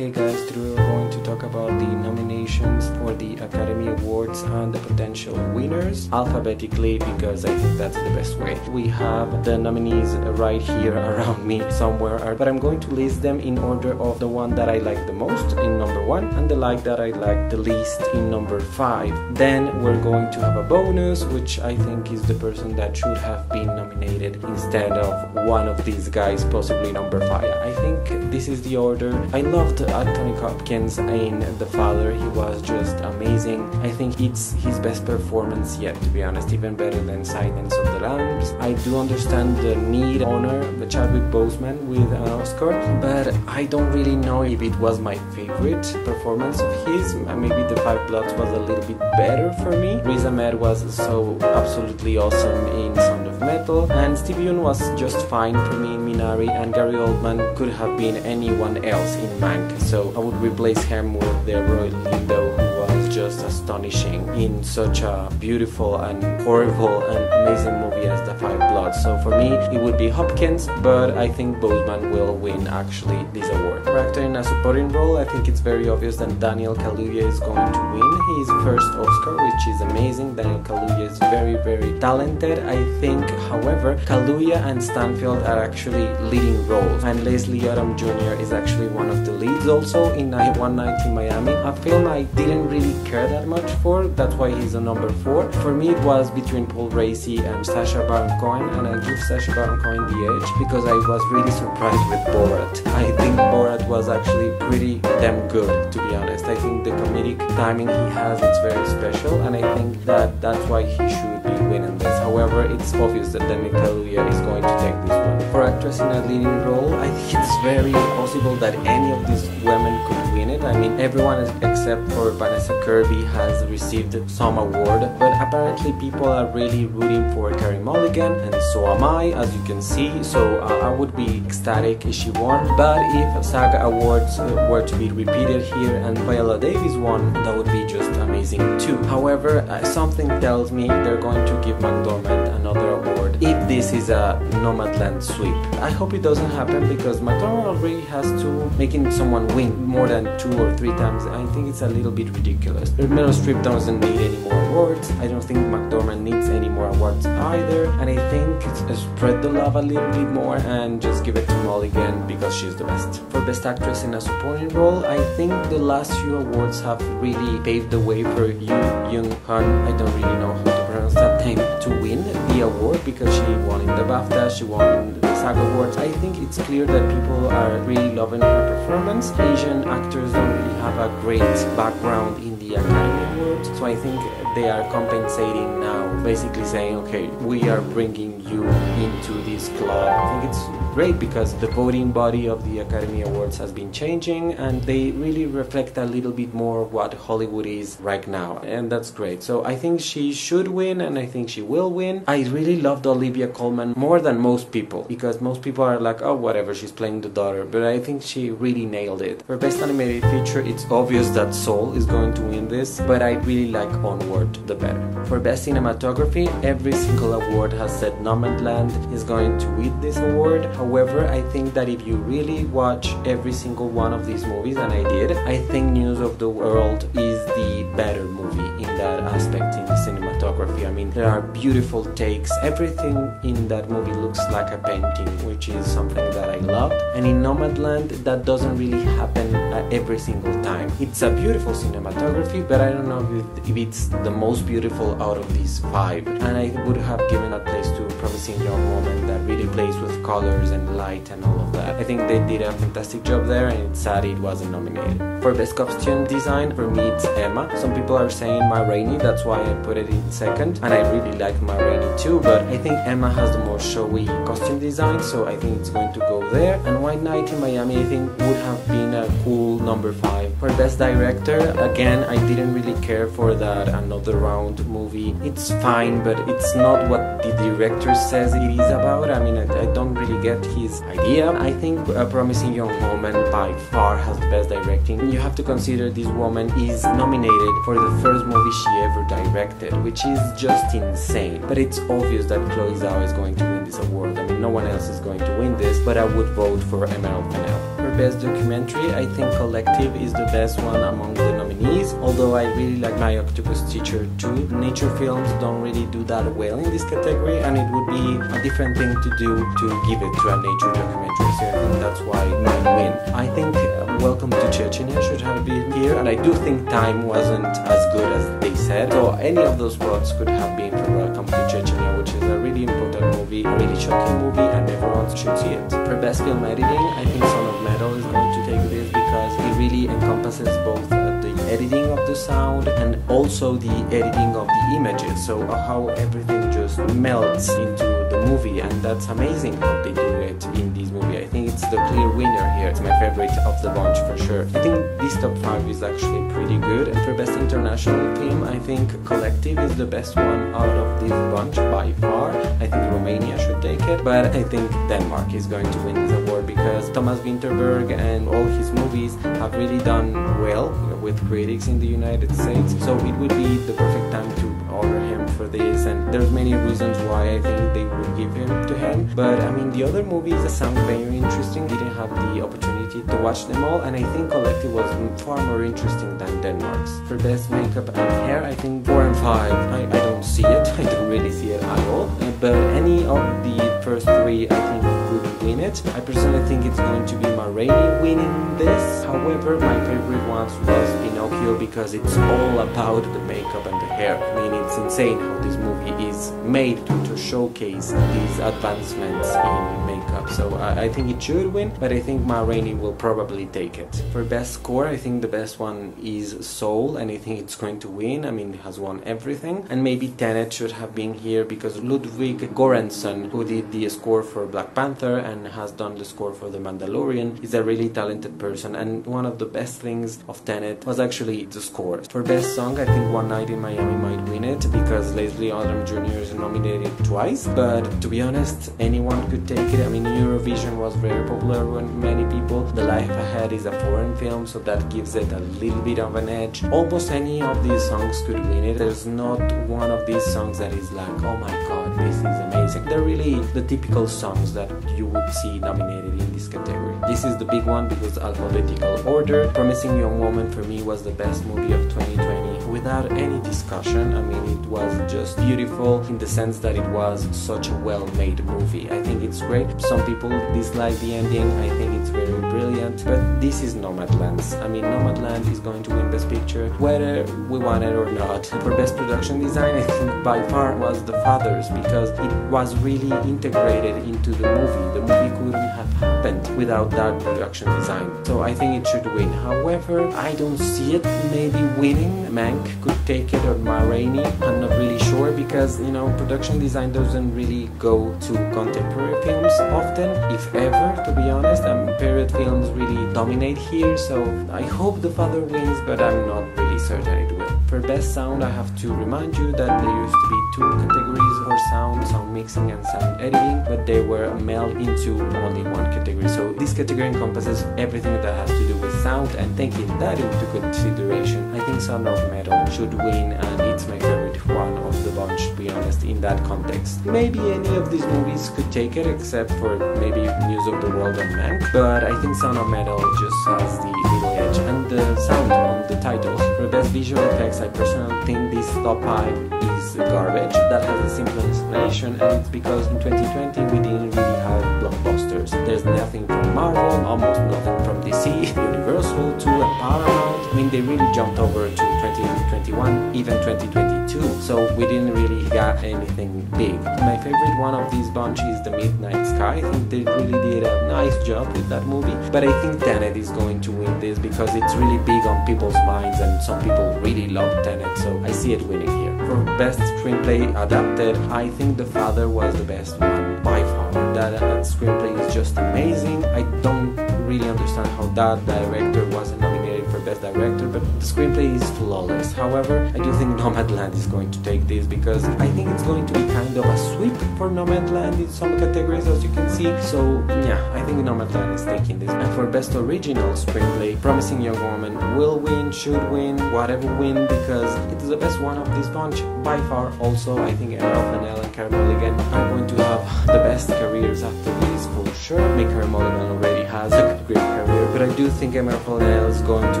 Hey guys, today we're going to talk about the nominations for the Academy Awards and the potential winners alphabetically, because I think that's the best way. We have the nominees right here around me somewhere, but I'm going to list them in order of the one that I like the most in number 1 and the like that I like the least in number 5. Then we're going to have a bonus, which I think is the person that should have been nominated instead of one of these guys, possibly number 5. I think this is the order. I loved Anthony Hopkins in The Father. He was just amazing. I think it's his best performance yet, to be honest, even better than Silence of the Lambs. I do understand the need to honor the Chadwick Boseman with an Oscar, but I don't really know if it was my favorite performance of his. Maybe The Five Bloods was a little bit better for me. Riz Ahmed was so absolutely awesome in Sound of Metal, and Steve Yeun was just fine for me in Minari, and Gary Oldman could have been anyone else in Mank. So I would replace him with the Roy Lindo, who was just astonishing in such a beautiful and horrible and amazing movie as The Five Bloods. So for me, it would be Hopkins, but I think Boseman will win actually this award. For actor in a supporting role, I think it's very obvious that Daniel Kaluuya is going to win his first Oscar, which is amazing. Daniel Kaluuya is very, very talented. I think, however, Kaluuya and Stanfield are actually leading roles, and Leslie Odom Jr. is actually one of the leads also in One Night in Miami, a film I didn't really care that much for. That's why he's a number 4. For me, it was between Paul Raci and Sacha Baron Cohen, and I give Sacha Baron Cohen the edge because I was really surprised with Borat. I think Borat was actually pretty damn good, to be honest. I think the comedic timing he has is very special, and I think that that's why he should be winning this. However, it's obvious that Daniel Kaluuya is going to take this one. For actress in a leading role, I think it's very possible that any of these women could win it. I mean, everyone except for Vanessa Kirby has received some award, but apparently people are really rooting for Carey Mulligan, and so am I, as you can see. So I would be ecstatic if she won, but if SAG Awards were to be repeated here and Viola Davis won, that would be just amazing too. However, something tells me they're going to give McDormand another award if this is a Nomadland sweep. I hope it doesn't happen, because McDormand already has to making someone win more than 2 or 3 times. I think it's a little bit ridiculous. Meryl Streep doesn't need any more awards. I don't think McDormand needs any more awards either, and I think spread the love a little bit more and just give it to Mulligan because she's the best. For Best Actress in a Supporting Role, I think the last few awards have really paved the way for Yoo Young-hun, I don't really know how to pronounce that name, to win the award, because she won in the BAFTA, she won in the SAG Awards. I think it's clear that people are really loving her performance. Asian actors don't really have a great background in the Academy Awards, so I think they are compensating now, basically saying, okay, we are bringing you into this club. I think it's great because the voting body of the Academy Awards has been changing, and they really reflect a little bit more of what Hollywood is right now, and that's great. So I think she should win, and I think she will win. I really loved Olivia Colman more than most people, because most people are like, oh, whatever, she's playing the daughter, but I think she really nailed it. For Best Animated Feature, it's obvious that Soul is going to win this, but I really like Onward the better. For Best Cinematography, every single award has said Nomadland is going to win this award. However, I think that if you really watch every single one of these movies, and I did, I think News of the World is the better movie in that aspect, in the cinematography. I mean, there are beautiful takes. Everything in that movie looks like a painting, which is something that I loved. And in Nomadland, that doesn't really happen every single time. It's a beautiful cinematography, but I don't know if it's the most beautiful out of these 5. And I would have given a place to Promising Young Woman, that really plays with colors and light and all of that. I think they did a fantastic job there, and it's sad it wasn't nominated. For Best Costume Design, for me it's Emma. Some people are saying Ma Rainey, that's why I put it in second, and I really like Ma Rainey too, but I think Emma has the more showy costume design, so I think it's going to go there. And One Night in Miami, I think, would have been a cool number 5. For Best Director, again, I didn't really care for that Another Round movie. It's fine, but it's not what the director says it is about. I mean, I don't really get his idea. I think Promising Young Woman by far has the best directing. You have to consider this woman is nominated for the first movie she ever directed, which is just insane. But it's obvious that Chloe Zhao is going to win this award. I mean, no one else is going to win this, but I would vote for Emerald Fennell. for Best Documentary, I think Collective is the best one among the nominees, although I really like My Octopus Teacher too. Nature films don't really do that well in this category, and it would be a different thing to do to give it to a nature documentary, so I think that's why it might win. I think Welcome to Chechnya should have been here, and I do think Time wasn't as good as they said, so any of those votes could have been for Welcome to Chechnya, which is a really important movie, a really shocking movie, and everyone should see it. For Best Film Editing, I think Son of Metal is going to take this because it really encompasses both the editing of the sound and also the editing of the images, so how everything just melts into the movie, and that's amazing how they do it in this movie. I think it's the clear winner here. It's my favorite of the bunch for sure. I think this top 5 is actually pretty good, and for Best International Film, I think Collective is the best one out of this bunch by far. I think Romania should take it, but I think Denmark is going to win this award because Thomas Vinterberg and all his movies have really done well with critics in the United States, so it would be the perfect time to honor him for this, and there's many reasons why I think they would give him to him. But I mean, the other movies sound very interesting. Didn't have the opportunity to watch them all, and I think Collective was far more interesting than Denmark's. For Best Makeup and Hair, I think 4 and 5, I don't see it. I don't really see it at all, but any of the first 3 I think could win it. I personally think it's going to be Ma Rainey winning this. However, my favorite ones was Pinocchio because it's all about the makeup and the hair. I mean, it's insane how this movie is made to showcase these advancements in makeup. So I think it should win, but I think Ma Rainey will probably take it. For Best Score, I think the best one is Soul, and I think it's going to win. I mean, it has won everything. And maybe Tenet should have been here because Ludwig Göransson, who did the score for Black Panther and has done the score for The Mandalorian, is a really talented person, and one of the best things of Tenet was actually the score. For Best Song, I think One Night in Miami might win it because Leslie Odom Jr. is nominated twice, but to be honest, anyone could take it. I mean, Eurovision was very popular with many people. The Life Ahead is a foreign film, so that gives it a little bit of an edge. Almost any of these songs could win it. There's not one of these songs that is like, oh my god, this is amazing. They're really the typical songs that you would see nominated in this category. This is the big one because alphabetical order. Promising Young Woman for me was the best movie of 2020 without any discussion. I mean, it was just beautiful in the sense that it was such a well-made movie. I think it's great. Some people dislike the ending. I think it's very brilliant, but this is Nomadland. I mean, Nomadland is going to win Best Picture whether we want it or not. For Best Production Design, I think by far was The Fathers because it was really integrated into the movie. The movie couldn't have happened without that production design, so I think it should win. However, I don't see it maybe winning. Mank could take it, or Ma Rainey. I'm not really sure because, you know, production design doesn't really go to contemporary films often, if ever, to be honest. Period films really dominate here, so I hope The Father wins, but I'm not really certain it will. For Best Sound, I have to remind you that there used to be 2 categories for sound mixing and sound editing, but they were melded into only one category. So this category encompasses everything that has to do with sound, and taking that into consideration, I think Sound of Metal should win, and it's my favorite one of the bunch, to be honest, in that context. Maybe any of these movies could take it, except for maybe News of the World and Mank, but I think Sound of Metal just has the little edge, and the sound on the title. For Best Visual Effects, I personally think this top 5 is garbage. That has a simple explanation, and it's because in 2020 we didn't really have blockbusters. There's nothing from Marvel, almost nothing from DC, Universal too, and Paramount. I mean, they really jumped over to 2021, even 2022, so we didn't really get anything big. My favorite one of these bunch is The Midnight Sky. I think they really did a nice job with that movie, but I think Tenet is going to win this because it's really big on people's minds, and some people really love Tenet, so I see it winning here. For Best Screenplay Adapted, I think The Father was the best one by far. That screenplay is just amazing. I don't really understand how that director wasn't nominated for Best Director, but the screenplay is flawless. However, I do think Nomadland is going to take this because I think it's going to be kind of a sweep for Nomadland in some categories, as you can see. So yeah, I think Nomadland is taking this. And for Best Original Screenplay, Promising Young Woman will win, should win, whatever win, because it is the best one of this bunch by far. Also, I think Ralph and Ellen Mulligan are going to have the best careers after this for sure. sure. Maker Mulligan already has a great career, but I do think Emma Flanell is going to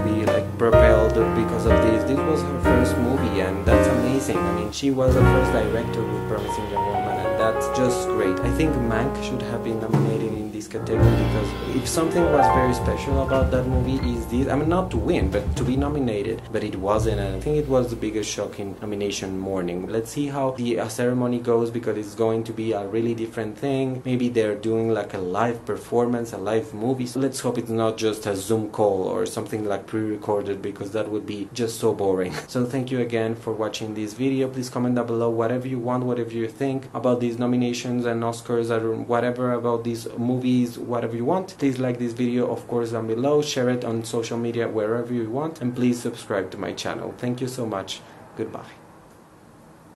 be like propelled because of this. This was her first movie, and that's amazing. I mean, she was the first director with Promising Young Woman, and that's just great. I think Mank should have been nominated in this category, because if something was very special about that movie is this, I mean, not to win, but to be nominated, but it wasn't, and I think it was the biggest shock in nomination morning. Let's see how the ceremony goes, because it's going to be a really different thing. Maybe they're doing like a live performance, a live movie, so let's hope it's not just a Zoom call or something like pre-recorded, because that would be just so boring. So thank you again for watching this video. Please comment down below whatever you want, whatever you think about these nominations and Oscars, or whatever about these movies, whatever you want. Please like this video, of course, down below, share it on social media wherever you want, and please subscribe to my channel. Thank you so much. Goodbye.